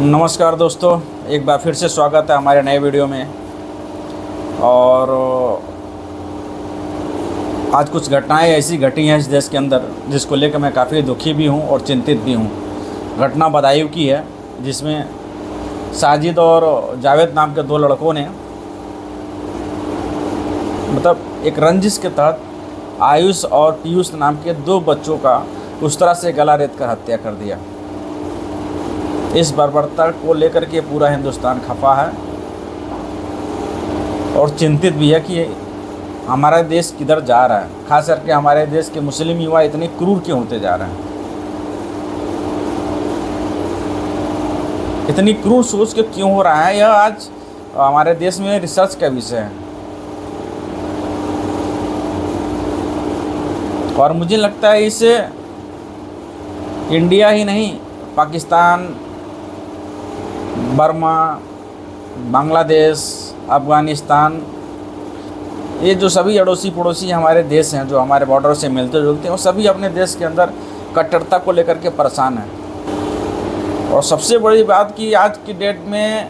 नमस्कार दोस्तों, एक बार फिर से स्वागत है हमारे नए वीडियो में। और आज कुछ घटनाएं ऐसी घटी हैं इस देश के अंदर जिसको लेकर मैं काफ़ी दुखी भी हूं और चिंतित भी हूं। घटना बदायूं की है, जिसमें साजिद और जावेद नाम के दो लड़कों ने एक रंजिश के तहत आयुष और पीयूष नाम के दो बच्चों का उस तरह से गला रेत कर हत्या कर दिया। इस बर्बरता को लेकर के पूरा हिंदुस्तान खफा है और चिंतित भी है कि हमारा देश किधर जा रहा है। खास करके हमारे देश के मुस्लिम युवा इतने क्रूर क्यों होते जा रहे हैं। इतनी क्रूर सोच के क्यों हो रहा है, यह आज हमारे देश में रिसर्च का विषय है। और मुझे लगता है इससे इंडिया ही नहीं, पाकिस्तान, बर्मा, बांग्लादेश, अफ़गानिस्तान, ये जो सभी अड़ोसी पड़ोसी हमारे देश हैं जो हमारे बॉर्डर से मिलते जुलते हैं, वो सभी अपने देश के अंदर कट्टरता को लेकर के परेशान हैं। और सबसे बड़ी बात कि आज की डेट में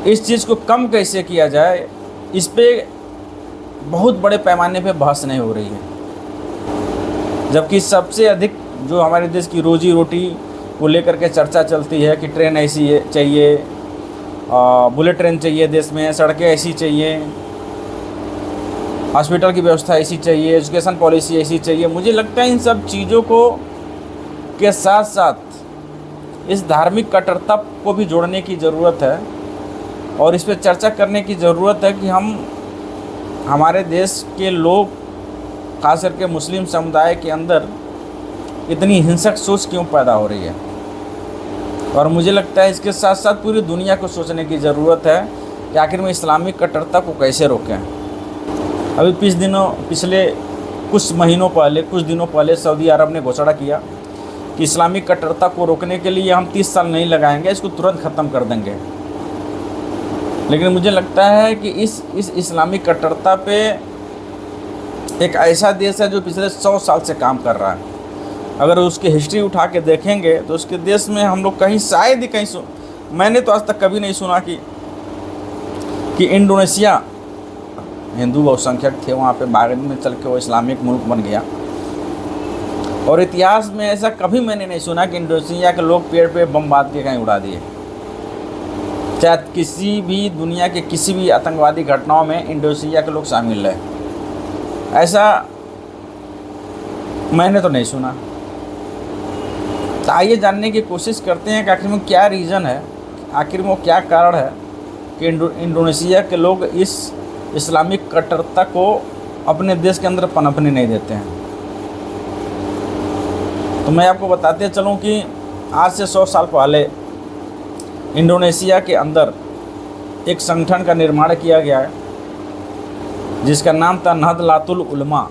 इस चीज़ को कम कैसे किया जाए, इस पे बहुत बड़े पैमाने पे बहस नहीं हो रही है। जबकि सबसे अधिक जो हमारे देश की रोजी रोटी को लेकर के चर्चा चलती है कि ट्रेन ऐसी चाहिए, बुलेट ट्रेन चाहिए देश में, सड़कें ऐसी चाहिए, हॉस्पिटल की व्यवस्था ऐसी चाहिए, एजुकेशन पॉलिसी ऐसी चाहिए। मुझे लगता है इन सब चीज़ों को के साथ साथ इस धार्मिक कट्टरता को भी जोड़ने की ज़रूरत है और इस पर चर्चा करने की ज़रूरत है कि हमारे देश के लोग, खास करके मुस्लिम समुदाय के अंदर इतनी हिंसक सोच क्यों पैदा हो रही है। और मुझे लगता है इसके साथ साथ पूरी दुनिया को सोचने की ज़रूरत है कि आखिर में इस्लामिक कट्टरता को कैसे रोकें। अभी पिछले कुछ दिनों पहले सऊदी अरब ने घोषणा किया कि इस्लामिक कट्टरता को रोकने के लिए हम 30 साल नहीं लगाएंगे, इसको तुरंत ख़त्म कर देंगे। लेकिन मुझे लगता है कि इस इस्लामिक कट्टरता पे एक ऐसा देश है जो पिछले 100 साल से काम कर रहा है। अगर उसकी हिस्ट्री उठा के देखेंगे तो उसके देश में हम लोग शायद ही कहीं मैंने तो आज तक कभी नहीं सुना कि इंडोनेशिया, हिंदू बहुसंख्यक थे वहाँ पे, बाद में चल के वो इस्लामिक मुल्क बन गया। और इतिहास में ऐसा कभी मैंने नहीं सुना कि इंडोनेशिया के लोग पेड़ पे बम बांध के कहीं उड़ा दिए। चाहे किसी भी दुनिया के किसी भी आतंकवादी घटनाओं में इंडोनेशिया के लोग शामिल रहे, ऐसा मैंने तो नहीं सुना। तो आइए जानने की कोशिश करते हैं कि आखिर में क्या रीज़न है, आखिर में वो क्या कारण है कि इंडोनेशिया के लोग इस इस्लामिक कट्टरता को अपने देश के अंदर पनपने नहीं देते हैं। तो मैं आपको बताते चलूं कि आज से 100 साल पहले इंडोनेशिया के अंदर एक संगठन का निर्माण किया गया है जिसका नाम था नहदलातुल उलमा।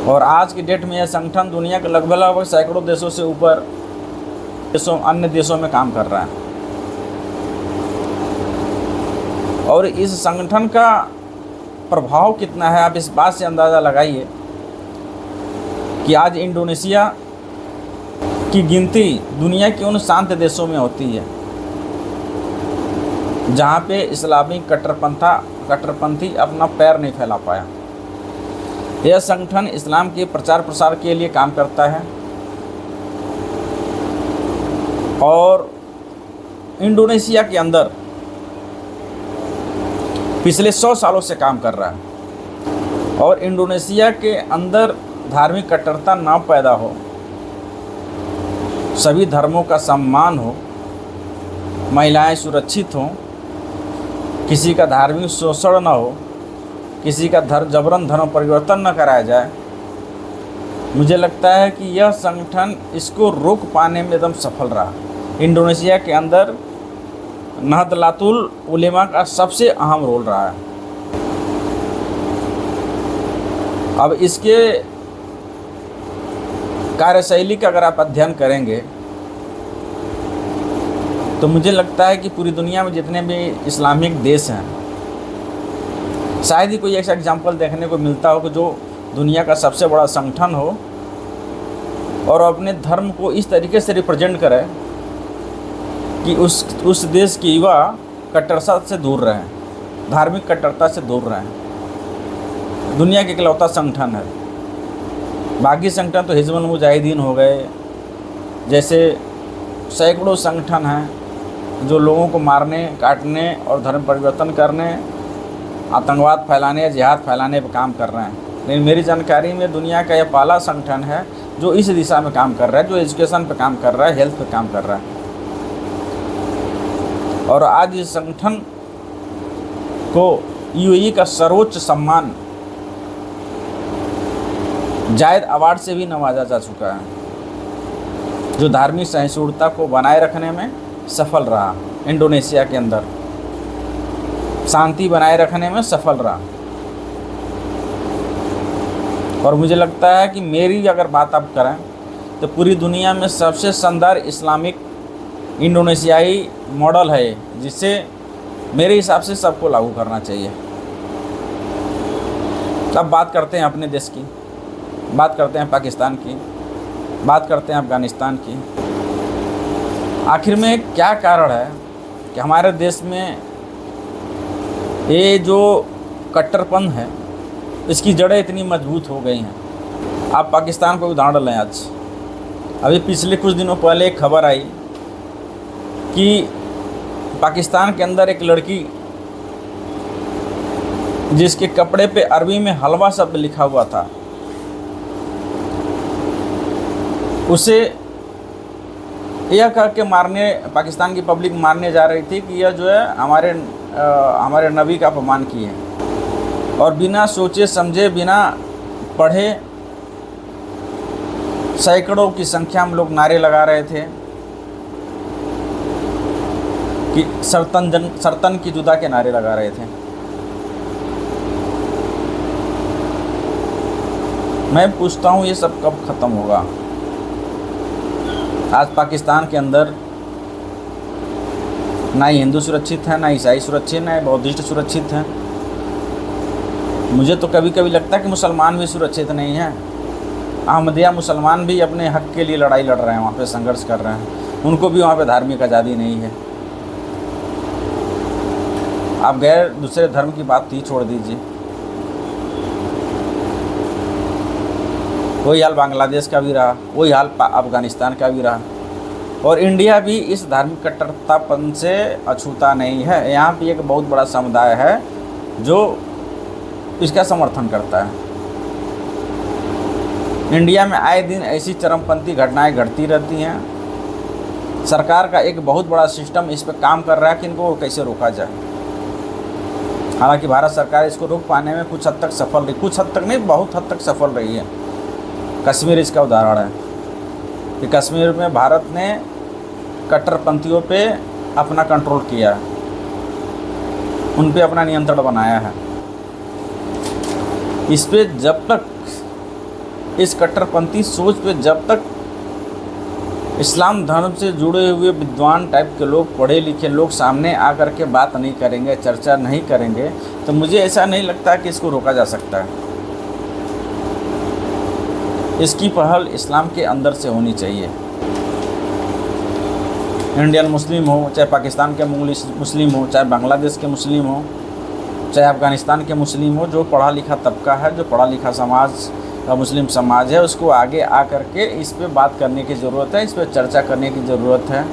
और आज की डेट में यह संगठन दुनिया के लगभग सैकड़ों देशों से ऊपर अन्य देशों में काम कर रहा है। और इस संगठन का प्रभाव कितना है, आप इस बात से अंदाज़ा लगाइए कि आज इंडोनेशिया की गिनती दुनिया के उन शांत देशों में होती है जहाँ पे इस्लामिक कट्टरपंथी अपना पैर नहीं फैला पाया। यह संगठन इस्लाम के प्रचार प्रसार के लिए काम करता है और इंडोनेशिया के अंदर पिछले 100 सालों से काम कर रहा है। और इंडोनेशिया के अंदर धार्मिक कट्टरता ना पैदा हो, सभी धर्मों का सम्मान हो, महिलाएं सुरक्षित हों, किसी का धार्मिक शोषण न हो, किसी का जबरन धर्म परिवर्तन न कराया जाए। मुझे लगता है कि यह संगठन इसको रोक पाने में एकदम सफल रहा। इंडोनेशिया के अंदर नहदलातुल उलेमा का सबसे अहम रोल रहा है। अब इसके कार्यशैली का अगर आप अध्ययन करेंगे तो मुझे लगता है कि पूरी दुनिया में जितने भी इस्लामिक देश हैं, शायद ही कोई ऐसा एग्जाम्पल देखने को मिलता हो कि जो दुनिया का सबसे बड़ा संगठन हो और अपने धर्म को इस तरीके से रिप्रेजेंट करे कि उस देश के युवा कट्टरता से दूर रहें, धार्मिक कट्टरता से दूर रहें। दुनिया के इकलौता संगठन है। बाकी संगठन तो हिजबुल मुजाहिदीन हो गए, जैसे सैकड़ों संगठन हैं जो लोगों को मारने, काटने और धर्म परिवर्तन करने, आतंकवाद फैलाने, जिहाद फैलाने पर काम कर रहे हैं। लेकिन मेरी जानकारी में दुनिया का यह पहला संगठन है जो इस दिशा में काम कर रहा है, जो एजुकेशन पे काम कर रहा है, हेल्थ पे काम कर रहा है। और आज इस संगठन को यूएई का सर्वोच्च सम्मान जायद अवार्ड से भी नवाजा जा चुका है, जो धार्मिक सहिष्णुता को बनाए रखने में सफल रहा। इंडोनेशिया के अंदर शांति बनाए रखने में सफल रहा। और मुझे लगता है कि मेरी अगर बात आप करें तो पूरी दुनिया में सबसे शानदार इस्लामिक इंडोनेशियाई मॉडल है, जिसे मेरे हिसाब से सबको लागू करना चाहिए। अब बात करते हैं अपने देश की, बात करते हैं पाकिस्तान की, बात करते हैं अफ़गानिस्तान की। आखिर में क्या कारण है कि हमारे देश में ये जो कट्टरपन है इसकी जड़ें इतनी मजबूत हो गई हैं। आप पाकिस्तान को उदाहरण लें। आज अभी पिछले कुछ दिनों पहले एक खबर आई कि पाकिस्तान के अंदर एक लड़की, जिसके कपड़े पे अरबी में हलवा शब्द लिखा हुआ था, उसे यह कह के मारने, पाकिस्तान की पब्लिक मारने जा रही थी कि यह जो है हमारे नबी का अपमान किए हैं। और बिना सोचे समझे, बिना पढ़े सैकड़ों की संख्या में लोग नारे लगा रहे थे कि सरतन की जुदा के नारे लगा रहे थे। मैं पूछता हूँ ये सब कब ख़त्म होगा? आज पाकिस्तान के अंदर ना ही हिंदू सुरक्षित है, ना ईसाई सुरक्षित, ना बौद्धिस्ट सुरक्षित हैं। मुझे तो कभी कभी लगता है कि मुसलमान भी सुरक्षित नहीं हैं। अहमदिया मुसलमान भी अपने हक के लिए लड़ाई लड़ रहे हैं, वहाँ पे संघर्ष कर रहे हैं। उनको भी वहाँ पे धार्मिक आज़ादी नहीं है। आप गैर दूसरे धर्म की बात ही छोड़ दीजिए। वही हाल बांग्लादेश का भी रहा, वही हाल अफ़गानिस्तान का भी रहा। और इंडिया भी इस धार्मिक कट्टरतापन से अछूता नहीं है। यहाँ भी एक बहुत बड़ा समुदाय है जो इसका समर्थन करता है। इंडिया में आए दिन ऐसी चरमपंथी घटनाएं घटती रहती हैं। सरकार का एक बहुत बड़ा सिस्टम इस पर काम कर रहा है कि इनको कैसे रोका जाए। हालांकि भारत सरकार इसको रोक पाने में कुछ हद तक सफल रही, कुछ हद तक नहीं, बहुत हद तक सफल रही है। कश्मीर इसका उदाहरण है कि कश्मीर में भारत ने कट्टरपंथियों पे अपना कंट्रोल किया, उन पे अपना नियंत्रण बनाया है। इस पे जब तक, इस कट्टरपंथी सोच पे जब तक इस्लाम धर्म से जुड़े हुए विद्वान टाइप के लोग, पढ़े लिखे लोग सामने आकर के बात नहीं करेंगे, चर्चा नहीं करेंगे, तो मुझे ऐसा नहीं लगता कि इसको रोका जा सकता है। इसकी पहल इस्लाम के अंदर से होनी चाहिए। इंडियन मुस्लिम हो, चाहे पाकिस्तान के मुस्लिम हो, चाहे बांग्लादेश के मुस्लिम हो, चाहे अफ़गानिस्तान के मुस्लिम हो, जो पढ़ा लिखा तबका है, जो पढ़ा लिखा समाज का मुस्लिम समाज है, उसको आगे आ कर के इस पे बात करने की ज़रूरत है, इस पे चर्चा करने की ज़रूरत है।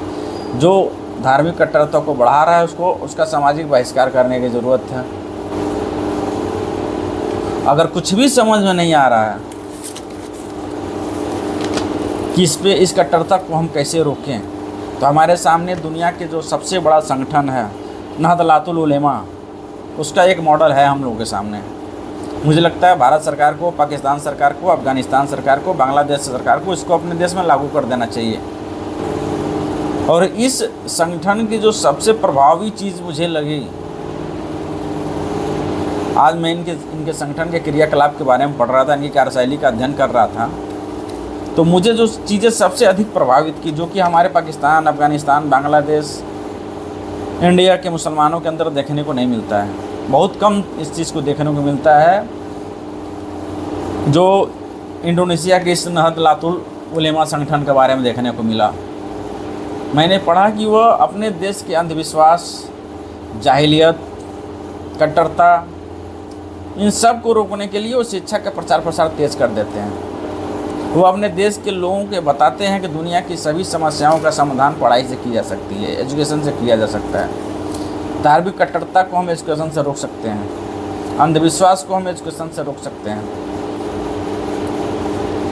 जो धार्मिक कट्टरता को बढ़ा रहा है उसका सामाजिक बहिष्कार करने की ज़रूरत है। अगर कुछ भी समझ में नहीं आ रहा है कि इस कट्टरता को हम कैसे रोकें, तो हमारे सामने दुनिया के जो सबसे बड़ा संगठन है नहदतुल उलेमा, उसका एक मॉडल है हम लोगों के सामने। मुझे लगता है भारत सरकार को, पाकिस्तान सरकार को, अफ़गानिस्तान सरकार को, बांग्लादेश सरकार को इसको अपने देश में लागू कर देना चाहिए। और इस संगठन की जो सबसे प्रभावी चीज़ मुझे लगी, आज मैं इनके संगठन के क्रियाकलाप के बारे में पढ़ रहा था, इनकी कार्यशैली का अध्ययन कर रहा था, तो मुझे जो चीज़ें सबसे अधिक प्रभावित की, जो कि हमारे पाकिस्तान, अफ़गानिस्तान, बांग्लादेश, इंडिया के मुसलमानों के अंदर देखने को नहीं मिलता है। बहुत कम इस चीज़ को देखने को मिलता है जो इंडोनेशिया के इस नहदतुल उलेमा संगठन के बारे में देखने को मिला। मैंने पढ़ा कि वह अपने देश के अंधविश्वास, जाहिलियत, कट्टरता, इन सब को रोकने के लिए वो शिक्षा का प्रचार प्रसार तेज कर देते हैं। वो अपने देश के लोगों के बताते हैं कि दुनिया की सभी समस्याओं का समाधान पढ़ाई से की जा सकती है, एजुकेशन से किया जा सकता है। धार्मिक कट्टरता को हम एजुकेशन से रोक सकते हैं, अंधविश्वास को हम एजुकेशन से रोक सकते हैं।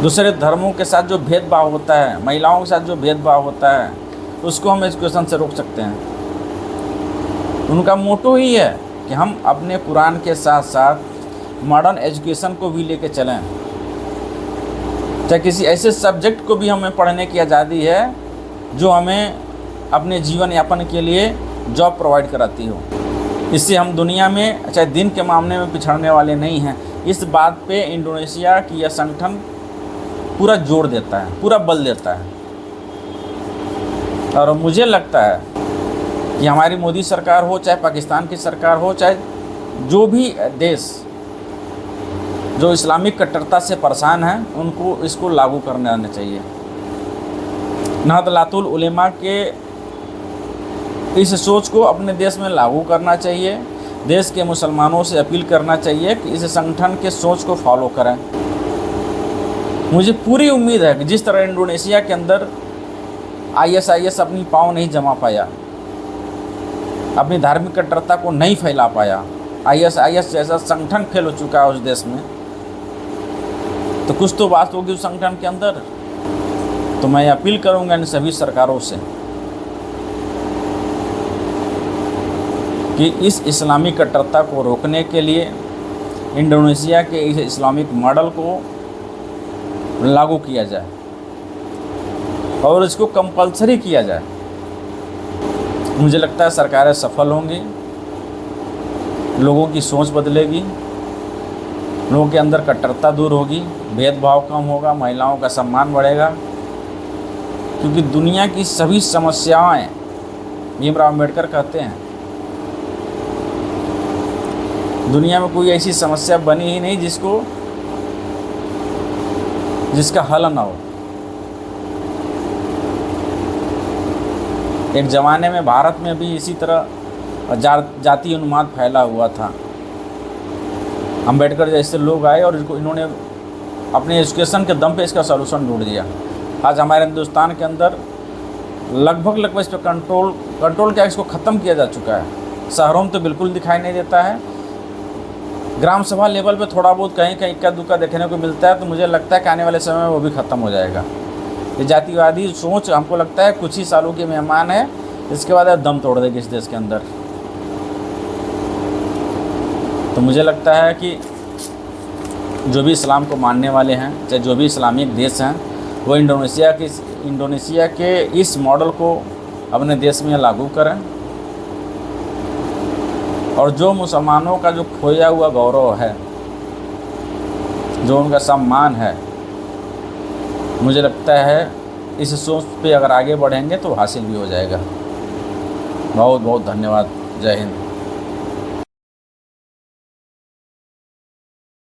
दूसरे धर्मों के साथ जो भेदभाव होता है, महिलाओं के साथ जो भेदभाव होता है, उसको हम एजुकेशन से रोक सकते हैं। उनका मोटो ही है कि हम अपने कुरान के साथ साथ मॉडर्न एजुकेशन को भी लेके चलें। चाहे किसी ऐसे सब्जेक्ट को भी हमें पढ़ने की आज़ादी है जो हमें अपने जीवन यापन के लिए जॉब प्रोवाइड कराती हो। इससे हम दुनिया में चाहे दिन के मामले में पिछड़ने वाले नहीं हैं। इस बात पे इंडोनेशिया की यह संगठन पूरा जोर देता है, पूरा बल देता है। और मुझे लगता है कि हमारी मोदी सरकार हो, चाहे पाकिस्तान की सरकार हो, चाहे जो भी देश जो इस्लामिक कट्टरता से परेशान हैं, उनको इसको लागू करने आना चाहिए। नाहदलातुल उलेमा के इस सोच को अपने देश में लागू करना चाहिए। देश के मुसलमानों से अपील करना चाहिए कि इस संगठन के सोच को फॉलो करें। मुझे पूरी उम्मीद है कि जिस तरह इंडोनेशिया के अंदर ISIS अपनी पाँव नहीं जमा पाया, अपनी धार्मिक कट्टरता को नहीं फैला पाया, ISIS जैसा संगठन फेल हो चुका है उस देश में, तो कुछ तो बात होगी उस संगठन के अंदर। तो मैं अपील करूंगा इन सभी सरकारों से कि इस इस्लामिक कट्टरता को रोकने के लिए इंडोनेशिया के इस इस्लामिक मॉडल को लागू किया जाए और इसको कंपलसरी किया जाए। मुझे लगता है सरकारें सफल होंगी, लोगों की सोच बदलेगी, लोगों के अंदर कट्टरता दूर होगी, भेदभाव कम होगा, महिलाओं का सम्मान बढ़ेगा। क्योंकि दुनिया की सभी समस्याएं, भीमराव अम्बेडकर कहते हैं, दुनिया में कोई ऐसी समस्या बनी ही नहीं जिसका हल ना हो। एक ज़माने में भारत में भी इसी तरह जाति उन्माद फैला हुआ था। अम्बेडकर जैसे लोग आए और इन्होंने अपने एजुकेशन के दम पे इसका सलूशन ढूंढ दिया। आज हमारे हिंदुस्तान के अंदर लगभग इस पर कंट्रोल क्या, इसको ख़त्म किया जा चुका है। शहरों में तो बिल्कुल दिखाई नहीं देता है, ग्राम सभा लेवल पे थोड़ा बहुत कहीं कहीं इक्का दुक्का देखने को मिलता है। तो मुझे लगता है कि आने वाले समय में वो भी ख़त्म हो जाएगा। ये जातिवादी सोच हमको लगता है कुछ ही सालों की मेहमान है, इसके बाद दम तोड़ देगी इस देश के अंदर। तो मुझे लगता है कि जो भी इस्लाम को मानने वाले हैं, चाहे जो भी इस्लामिक देश हैं, वो इंडोनेशिया के इस मॉडल को अपने देश में लागू करें और जो मुसलमानों का जो खोया हुआ गौरव है, जो उनका सम्मान है, मुझे लगता है इस सोच पे अगर आगे बढ़ेंगे तो हासिल भी हो जाएगा। बहुत बहुत धन्यवाद। जय हिंद।